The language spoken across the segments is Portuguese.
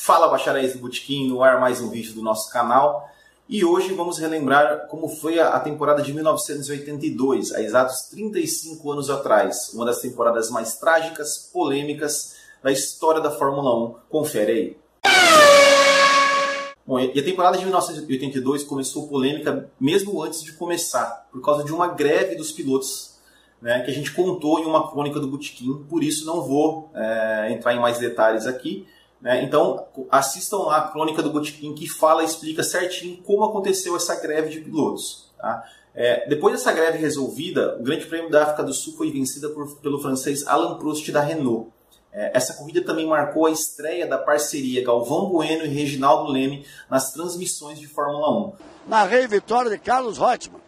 Fala, bacharéis do Botequim, no ar mais um vídeo do nosso canal. E hoje vamos relembrar como foi a temporada de 1982, há exatos 35 anos atrás. Uma das temporadas mais trágicas, polêmicas da história da Fórmula 1. Confere aí. Bom, e a temporada de 1982 começou polêmica mesmo antes de começar, por causa de uma greve dos pilotos, né, que a gente contou em uma crônica do Botequim, por isso não vou entrar em mais detalhes aqui. Então, assistam lá a crônica do Botequim que fala e explica certinho como aconteceu essa greve de pilotos. Tá? Depois dessa greve resolvida, o Grande Prêmio da África do Sul foi vencida pelo francês Alain Prost da Renault. Essa corrida também marcou a estreia da parceria Galvão Bueno e Reginaldo Leme nas transmissões de Fórmula 1. Narrei vitória de Carlos Reutemann.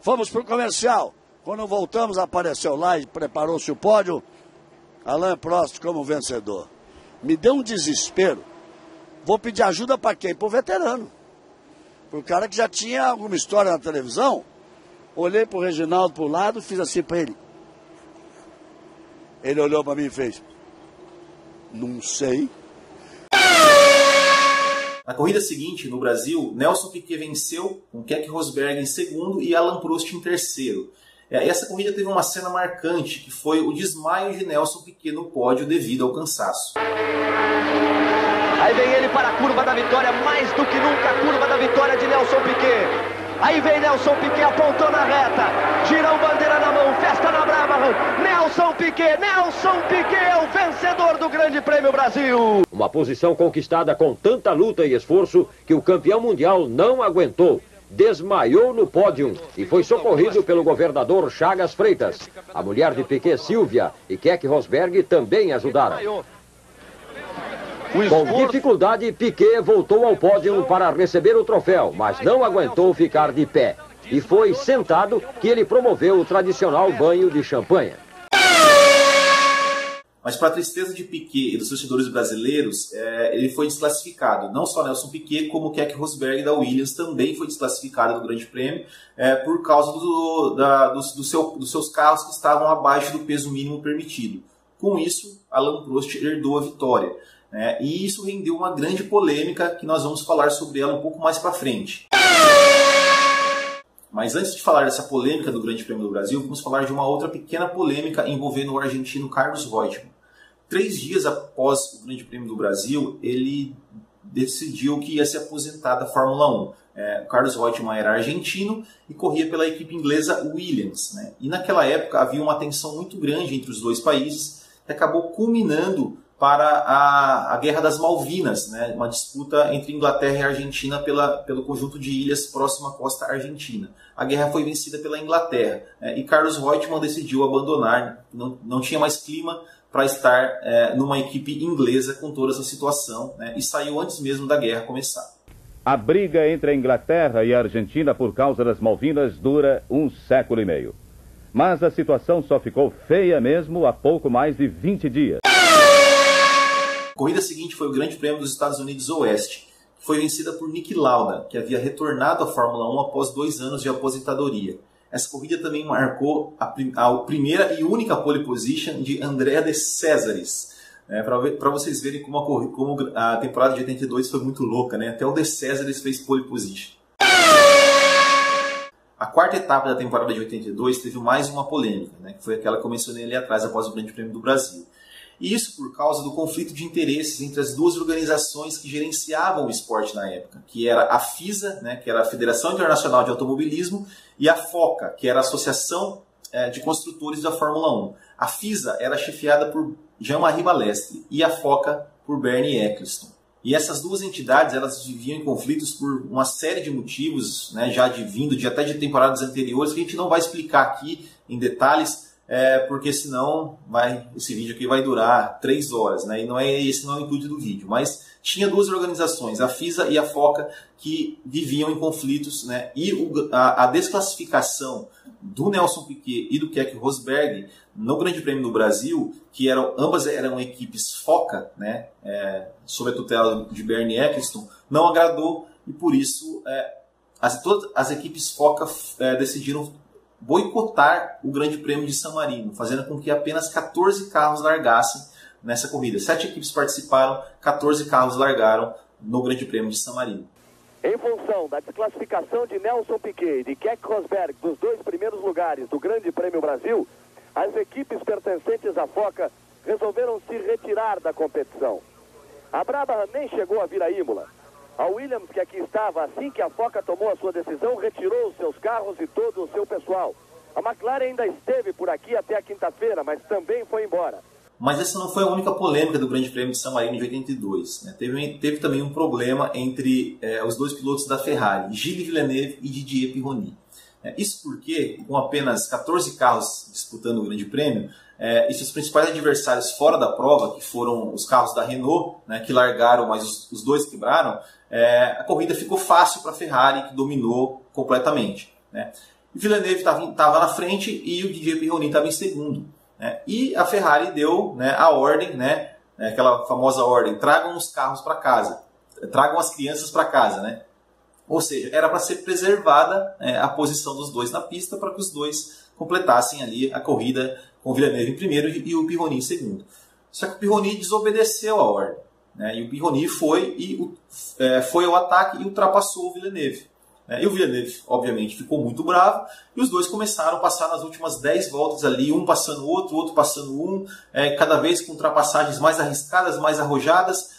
Fomos para o comercial. Quando voltamos, apareceu lá e preparou-se o pódio. Alain Prost como vencedor. Me deu um desespero. Vou pedir ajuda para quem? Para o veterano. Para o cara que já tinha alguma história na televisão. Olhei para o Reginaldo para o lado, fiz assim para ele. Ele olhou para mim e fez: não sei. Na corrida seguinte, no Brasil, Nelson Piquet venceu, com Keke Rosberg em segundo e Alain Prost em terceiro. Essa corrida teve uma cena marcante, que foi o desmaio de Nelson Piquet no pódio devido ao cansaço. Aí vem ele para a curva da vitória, mais do que nunca a curva da vitória de Nelson Piquet. Aí vem Nelson Piquet apontando a reta, girão bandeira na mão, festa na brava. Nelson Piquet é o vencedor do Grande Prêmio Brasil. Uma posição conquistada com tanta luta e esforço que o campeão mundial não aguentou. Desmaiou no pódio e foi socorrido pelo governador Chagas Freitas. A mulher de Piquet, Silvia, e Keke Rosberg também ajudaram. Com dificuldade, Piquet voltou ao pódio para receber o troféu, mas não aguentou ficar de pé. E foi sentado que ele promoveu o tradicional banho de champanhe. Mas para a tristeza de Piquet e dos torcedores brasileiros, ele foi desclassificado. Não só Nelson Piquet, como Keke Rosberg da Williams também foi desclassificado do Grande Prêmio por causa dos seus carros que estavam abaixo do peso mínimo permitido. Com isso, Alain Prost herdou a vitória. E isso rendeu uma grande polêmica que nós vamos falar sobre ela um pouco mais para frente. Mas antes de falar dessa polêmica do Grande Prêmio do Brasil, vamos falar de uma outra pequena polêmica envolvendo o argentino Carlos Reutemann. 3 dias após o Grande Prêmio do Brasil, ele decidiu que ia se aposentar da Fórmula 1. O Carlos Reutemann era argentino e corria pela equipe inglesa Williams. E naquela época havia uma tensão muito grande entre os dois países, que acabou culminando para a Guerra das Malvinas, uma disputa entre Inglaterra e Argentina pelo conjunto de ilhas próximo à costa argentina. A guerra foi vencida pela Inglaterra e Carlos Reutemann decidiu abandonar, não tinha mais clima para estar numa equipe inglesa com toda essa situação, e saiu antes mesmo da guerra começar. A briga entre a Inglaterra e a Argentina por causa das Malvinas dura 1 século e meio. Mas a situação só ficou feia mesmo há pouco mais de 20 dias. A corrida seguinte foi o Grande Prêmio dos Estados Unidos Oeste, que foi vencida por Niki Lauda, que havia retornado à Fórmula 1 após 2 anos de aposentadoria. Essa corrida também marcou a primeira e única pole position de Andrea De Cesaris. Para vocês verem como a temporada de 82 foi muito louca, até o De Cesaris fez pole position. A quarta etapa da temporada de 82 teve mais uma polêmica, que foi aquela que eu mencionei ali atrás após o Grande Prêmio do Brasil. E isso por causa do conflito de interesses entre as duas organizações que gerenciavam o esporte na época, que era a FISA, que era a Federação Internacional de Automobilismo, e a FOCA, que era a Associação de Construtores da Fórmula 1. A FISA era chefiada por Jean-Marie Balestre e a FOCA por Bernie Ecclestone. E essas duas entidades elas viviam em conflitos por uma série de motivos, já até de temporadas anteriores, que a gente não vai explicar aqui em detalhes, porque senão esse vídeo aqui vai durar 3 horas, e esse não é o intuito do vídeo. Mas tinha duas organizações, a FISA e a FOCA, que viviam em conflitos, e a desclassificação do Nelson Piquet e do Keke Rosberg no Grande Prêmio do Brasil, que ambas eram equipes FOCA, sob a tutela de Bernie Ecclestone, não agradou e por isso todas as equipes FOCA decidiram boicotar o Grande Prêmio de San Marino, fazendo com que apenas 14 carros largassem nessa corrida. 7 equipes participaram, 14 carros largaram no Grande Prêmio de San Marino. Em função da desclassificação de Nelson Piquet e de Keck Rosberg dos 2 primeiros lugares do Grande Prêmio Brasil, as equipes pertencentes à FOCA resolveram se retirar da competição. A Brabham nem chegou a vir a Imola. A Williams, que aqui estava assim que a FOCA tomou a sua decisão, retirou os seus carros e todo o seu pessoal. A McLaren ainda esteve por aqui até a quinta-feira, mas também foi embora. Mas essa não foi a única polêmica do Grande Prêmio de San Marino de 82. Né? Teve também um problema entre os 2 pilotos da Ferrari, Gilles Villeneuve e Didier Pironi. Isso porque, com apenas 14 carros disputando o Grande Prêmio, e seus principais adversários fora da prova, que foram os carros da Renault, né, que largaram, mas os 2 quebraram, a corrida ficou fácil para a Ferrari, que dominou completamente. Né? O Villeneuve estava na frente e o Didier Pironi estava em segundo. E a Ferrari deu, né, a ordem, né, aquela famosa ordem, tragam os carros para casa, tragam as crianças para casa. Né? Ou seja, era para ser preservada a posição dos 2 na pista para que os 2 completassem ali a corrida com o Villeneuve em primeiro e o Pironi em segundo. Só que o Pironi desobedeceu a ordem. Né? E o Pironi foi ao ataque e ultrapassou o Villeneuve. E o Villeneuve, obviamente, ficou muito bravo, e os 2 começaram a passar nas últimas 10 voltas ali, um passando o outro passando um, cada vez com ultrapassagens mais arriscadas, mais arrojadas,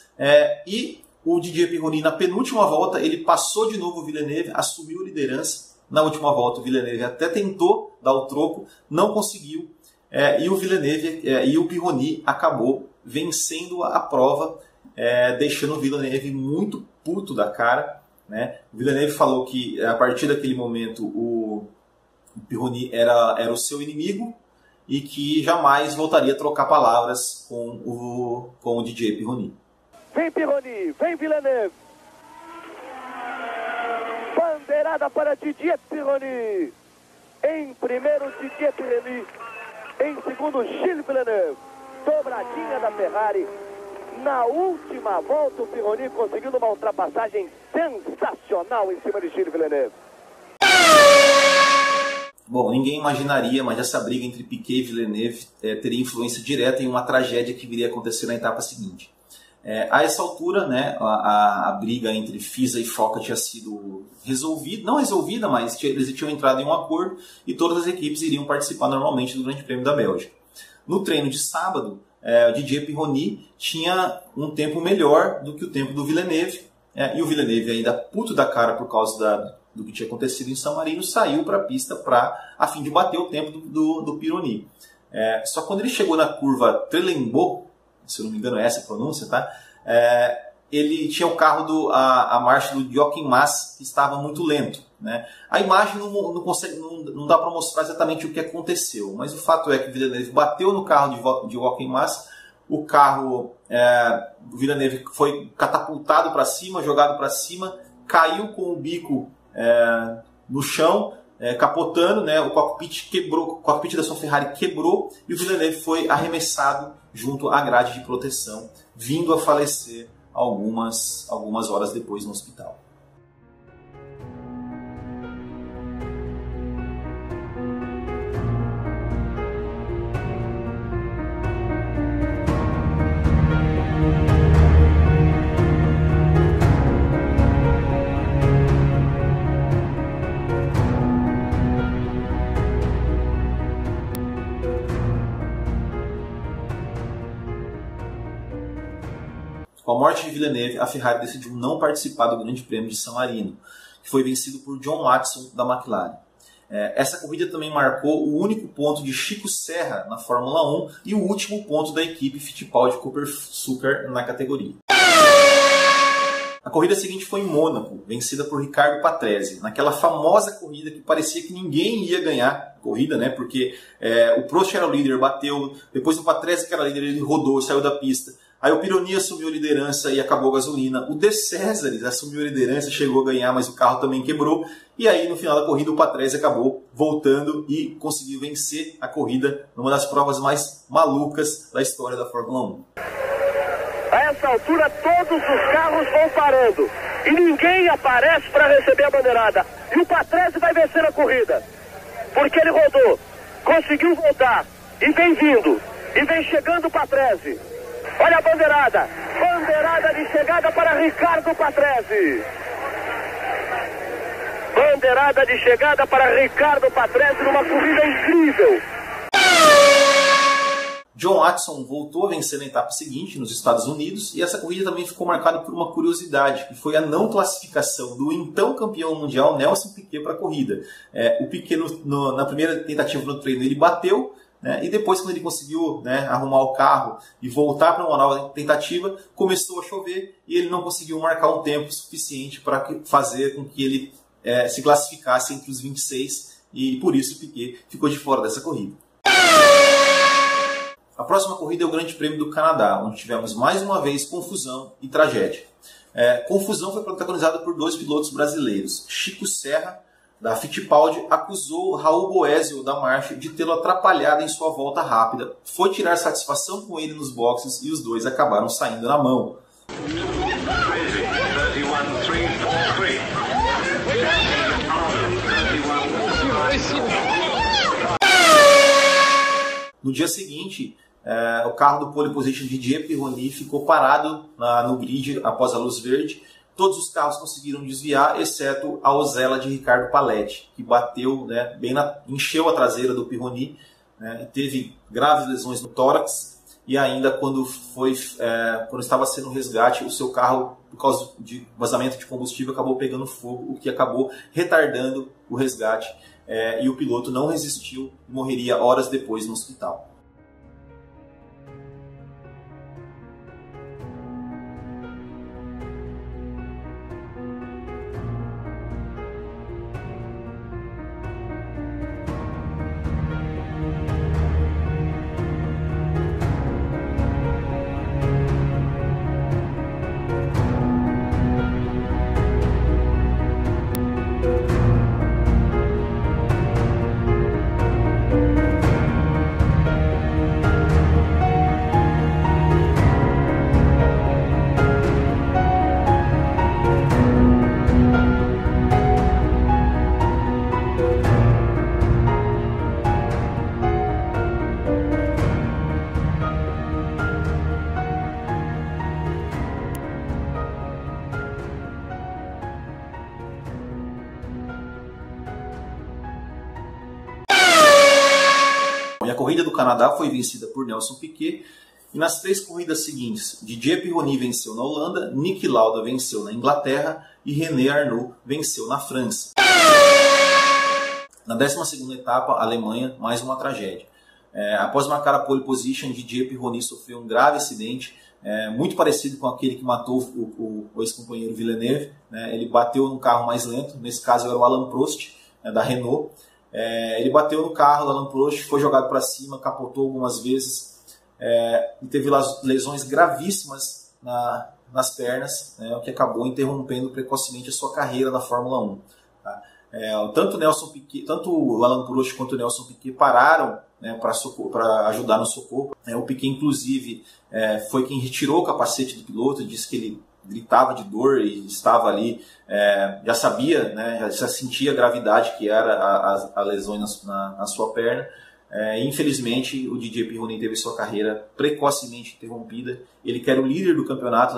e o Didier Pironi, na penúltima volta, ele passou de novo o Villeneuve, assumiu a liderança. Na última volta, o Villeneuve até tentou dar o troco, não conseguiu, e o Villeneuve e o Pironi acabou vencendo a prova, deixando o Villeneuve muito puto da cara. Né? O Villeneuve falou que a partir daquele momento o Pironi era o seu inimigo e que jamais voltaria a trocar palavras com o Didier Pironi. Vem Pironi, vem Villeneuve. Bandeirada para Didier Pironi. Em primeiro, Didier Pironi. Em segundo, Gilles Villeneuve. Dobradinha da Ferrari. Na última volta, o Pironi conseguindo uma ultrapassagem sensacional em cima de Gilles Villeneuve. Bom, ninguém imaginaria, mas essa briga entre Piquet e Villeneuve teria influência direta em uma tragédia que viria a acontecer na etapa seguinte. A essa altura, né, a briga entre FISA e FOCA tinha sido resolvida, não resolvida, mas eles tinham entrado em um acordo e todas as equipes iriam participar normalmente do Grande Prêmio da Bélgica. No treino de sábado, o Didier Pironi tinha um tempo melhor do que o tempo do Villeneuve, e o Villeneuve, ainda puto da cara por causa do que tinha acontecido em San Marino, saiu para a pista a fim de bater o tempo do Pironi. Só quando ele chegou na curva Trelleborg, se eu não me engano é essa a pronúncia, tá? Ele tinha o carro, a marcha do Joachim Mass, que estava muito lento. Né? A imagem não dá para mostrar exatamente o que aconteceu, mas o fato é que o Villeneuve bateu no carro de Joachim Mass, o carro, o Villeneuve foi catapultado para cima, jogado para cima, caiu com o bico no chão, capotando, né? O cockpit quebrou, o cockpit da sua Ferrari quebrou e o Villeneuve foi arremessado junto à grade de proteção, vindo a falecer algumas horas depois no hospital. Com a morte de Villeneuve, a Ferrari decidiu não participar do Grande Prêmio de San Marino, que foi vencido por John Watson da McLaren. Essa corrida também marcou o único ponto de Chico Serra na Fórmula 1 e o último ponto da equipe Fittipaldi-Cooper-Sucker na categoria. A corrida seguinte foi em Mônaco, vencida por Riccardo Patrese, naquela famosa corrida que parecia que ninguém ia ganhar a corrida, né? Porque o Prost era o líder, bateu, depois o Patrese, que era líder, ele rodou, saiu da pista. Aí o Pironi assumiu a liderança e acabou a gasolina. O De Cesaris assumiu a liderança, chegou a ganhar, mas o carro também quebrou. E aí, no final da corrida, o Patrese acabou voltando e conseguiu vencer a corrida numa das provas mais malucas da história da Fórmula 1. A essa altura, todos os carros vão parando. E ninguém aparece para receber a bandeirada. E o Patrese vai vencer a corrida. Porque ele rodou, conseguiu voltar. E vem vindo. E vem chegando o Patrese. Olha a bandeirada. Bandeirada de chegada para Ricardo Patrese. Bandeirada de chegada para Ricardo Patrese numa corrida incrível. John Watson voltou a vencer na etapa seguinte, nos Estados Unidos, e essa corrida também ficou marcada por uma curiosidade, que foi a não classificação do então campeão mundial Nelson Piquet para a corrida. O Piquet, na primeira tentativa no treino, ele bateu, né, e depois, quando ele conseguiu, né, arrumar o carro e voltar para uma nova tentativa, começou a chover e ele não conseguiu marcar um tempo suficiente para fazer com que ele se classificasse entre os 26, e por isso o Piquet ficou de fora dessa corrida. A próxima corrida é o Grande Prêmio do Canadá, onde tivemos mais uma vez confusão e tragédia. Confusão foi protagonizada por dois pilotos brasileiros. Chico Serra, da Fittipaldi, acusou Raul Boesel, da March, de tê-lo atrapalhado em sua volta rápida. Foi tirar satisfação com ele nos boxes e os dois acabaram saindo na mão. No dia seguinte, o carro do pole position de Didier Pironi ficou parado no grid após a luz verde. Todos os carros conseguiram desviar, exceto a Osella de Ricardo Paletti, que bateu, né, encheu a traseira do Pironi, né, e teve graves lesões no tórax. E ainda quando estava sendo resgate, o seu carro, por causa de vazamento de combustível, acabou pegando fogo, o que acabou retardando o resgate. E o piloto não resistiu e morreria horas depois no hospital. E a corrida do Canadá foi vencida por Nelson Piquet, e nas 3 corridas seguintes, Didier Pironi venceu na Holanda, Niki Lauda venceu na Inglaterra e René Arnoux venceu na França. Na 12ª etapa, Alemanha, mais uma tragédia. Após marcar a pole position, Didier Pironi sofreu um grave acidente, muito parecido com aquele que matou o ex-companheiro Villeneuve, né? Ele bateu no carro mais lento, nesse caso era o Alain Prost, da Renault. Ele bateu no carro do Alain Prost, foi jogado para cima, capotou algumas vezes e teve lesões gravíssimas nas pernas, né, o que acabou interrompendo precocemente a sua carreira na Fórmula 1. Tá? Tanto o Alain Prost quanto o Nelson Piquet pararam, né, para ajudar no socorro. O Piquet, inclusive, foi quem retirou o capacete do piloto, disse que ele gritava de dor e estava ali, já sabia, né, já sentia a gravidade que era a lesão na sua perna. Infelizmente, o Didier Pironi teve sua carreira precocemente interrompida. Ele que era o líder do campeonato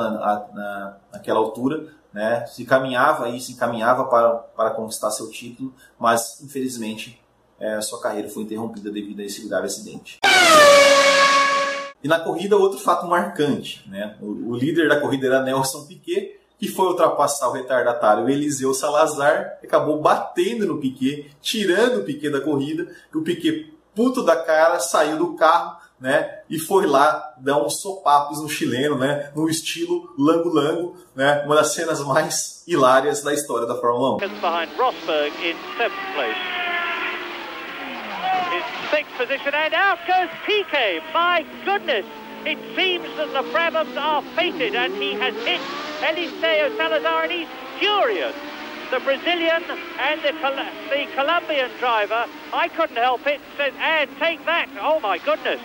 naquela altura, né, se encaminhava para conquistar seu título, mas infelizmente sua carreira foi interrompida devido a esse grave acidente. E na corrida, outro fato marcante, né? O líder da corrida era Nelson Piquet, que foi ultrapassar o retardatário Eliseu Salazar, acabou batendo no Piquet, tirando o Piquet da corrida, e o Piquet, puto da cara, saiu do carro, né, e foi lá dar uns sopapos no chileno, né, no estilo Lango-Lango, né, uma das cenas mais hilárias da história da Fórmula 1. Behind Rosberg in 7th place. In 6th position, and out goes Piquet. My goodness, it seems that the Brabhams are fated, and he has hit Eliseo Salazar, and he's furious. The Brazilian and the Colombian driver, I couldn't help it, said, and take that, oh my goodness.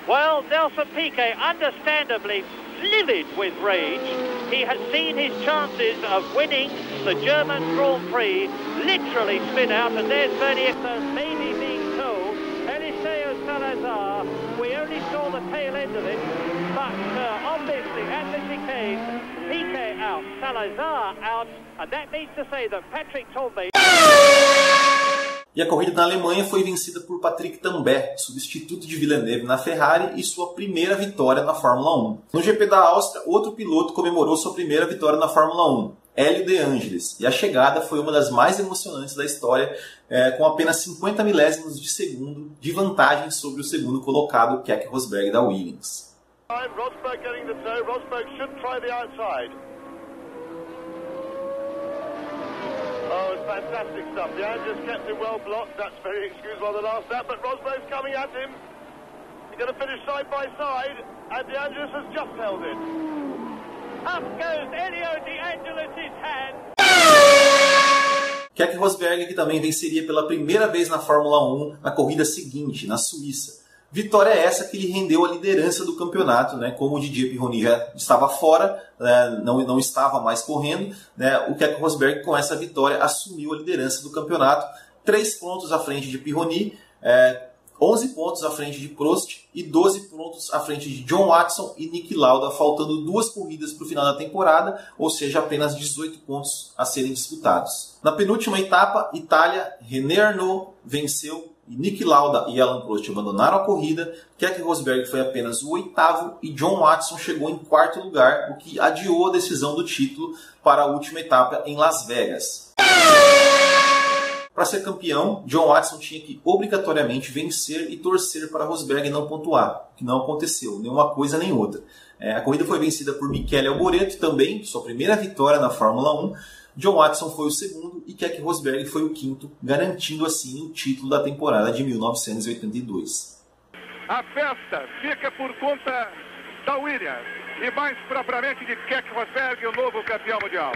Well, Nelson Piquet, understandably livid with rage, he has seen his chances of winning the German Grand Prix literally spin out, and there's Bernie Ecclestone maybe being told, Eliseo Salazar, we only saw the tail end of it, obviously at the chicane, Piquet out, Salazar out, and that means to say that Patrick Tambay. E a corrida na Alemanha foi vencida por Patrick Tambay, substituto de Villeneuve na Ferrari, e sua primeira vitória na Fórmula 1. No GP da Áustria, outro piloto comemorou sua primeira vitória na Fórmula 1, Hélio de Angelis, e a chegada foi uma das mais emocionantes da história, com apenas 50 milésimos de segundo de vantagem sobre o segundo colocado, Keke Rosberg da Williams. Rosberg getting the toe. Rosberg should try the outside. Oh, it's fantastic stuff. The Andrews kept him well blocked. That's very excusable on the last lap, but Rosberg's coming at him. They're going to finish side by side, and the Andrews has just held it. Up goes Elio De Angelis' hand. Keke Rosberg, que também venceria pela primeira vez na Fórmula 1 na corrida seguinte, na Suíça. Vitória essa que lhe rendeu a liderança do campeonato, né? Como o Didier Pironi já estava fora, não estava mais correndo, né? O Keke Rosberg, com essa vitória, assumiu a liderança do campeonato, 3 pontos à frente de Pironi, 11 pontos à frente de Prost e 12 pontos à frente de John Watson e Niki Lauda, faltando 2 corridas para o final da temporada, ou seja, apenas 18 pontos a serem disputados. Na penúltima etapa, Itália, René Arnoux venceu e Niki Lauda e Alain Prost abandonaram a corrida. Keke Rosberg foi apenas o 8º e John Watson chegou em 4º lugar, o que adiou a decisão do título para a última etapa em Las Vegas. Para ser campeão, John Watson tinha que obrigatoriamente vencer e torcer para Rosberg não pontuar, o que não aconteceu, nem uma coisa nem outra. A corrida foi vencida por Michele Alboreto, também sua primeira vitória na Fórmula 1. John Watson foi o segundo e Keke Rosberg foi o 5º, garantindo assim o título da temporada de 1982. A festa fica por conta da Williams e mais propriamente de Keke Rosberg, o novo campeão mundial.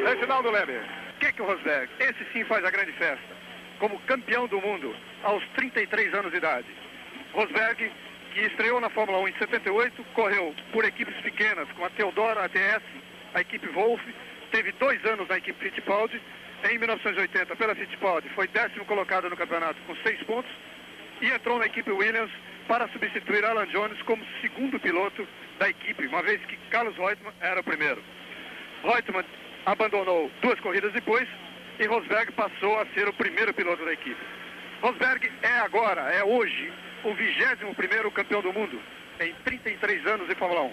Reginaldo Leme. Keke Rosberg, esse sim faz a grande festa, como campeão do mundo aos 33 anos de idade. Rosberg, que estreou na Fórmula 1 em 78, correu por equipes pequenas, com a Teodoro ATS, a equipe Wolff, teve 2 anos na equipe Fittipaldi. Em 1980, pela Fittipaldi, foi 10º colocado no campeonato com 6 pontos e entrou na equipe Williams para substituir Alan Jones como segundo piloto da equipe, uma vez que Carlos Reutemann era o primeiro. Reutemann abandonou 2 corridas depois e Rosberg passou a ser o primeiro piloto da equipe. Rosberg é hoje, o 21º campeão do mundo em 33 anos de Fórmula 1.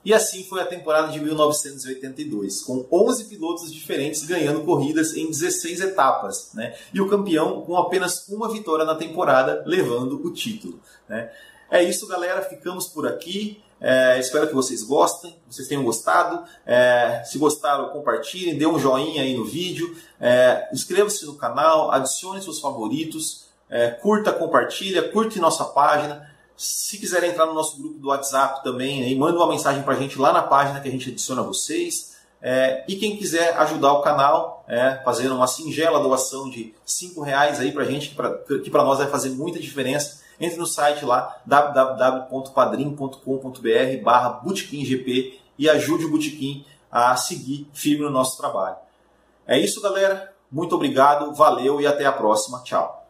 E assim foi a temporada de 1982, com 11 pilotos diferentes ganhando corridas em 16 etapas, né? E o campeão com apenas uma vitória na temporada, levando o título, né? É isso, galera. Ficamos por aqui. Espero que vocês gostem, vocês tenham gostado. Se gostaram, compartilhem, dê um joinha aí no vídeo. Inscreva-se no canal, adicione seus favoritos, curta, compartilha, curte nossa página. Se quiserem entrar no nosso grupo do WhatsApp também, aí, manda uma mensagem pra gente lá na página que a gente adiciona vocês. E quem quiser ajudar o canal, fazendo uma singela doação de R$5 aí pra gente, que pra nós vai fazer muita diferença, entre no site lá, www.padrim.com.br/botequimgp e ajude o Botequim a seguir firme no nosso trabalho. É isso, galera. Muito obrigado, valeu e até a próxima. Tchau.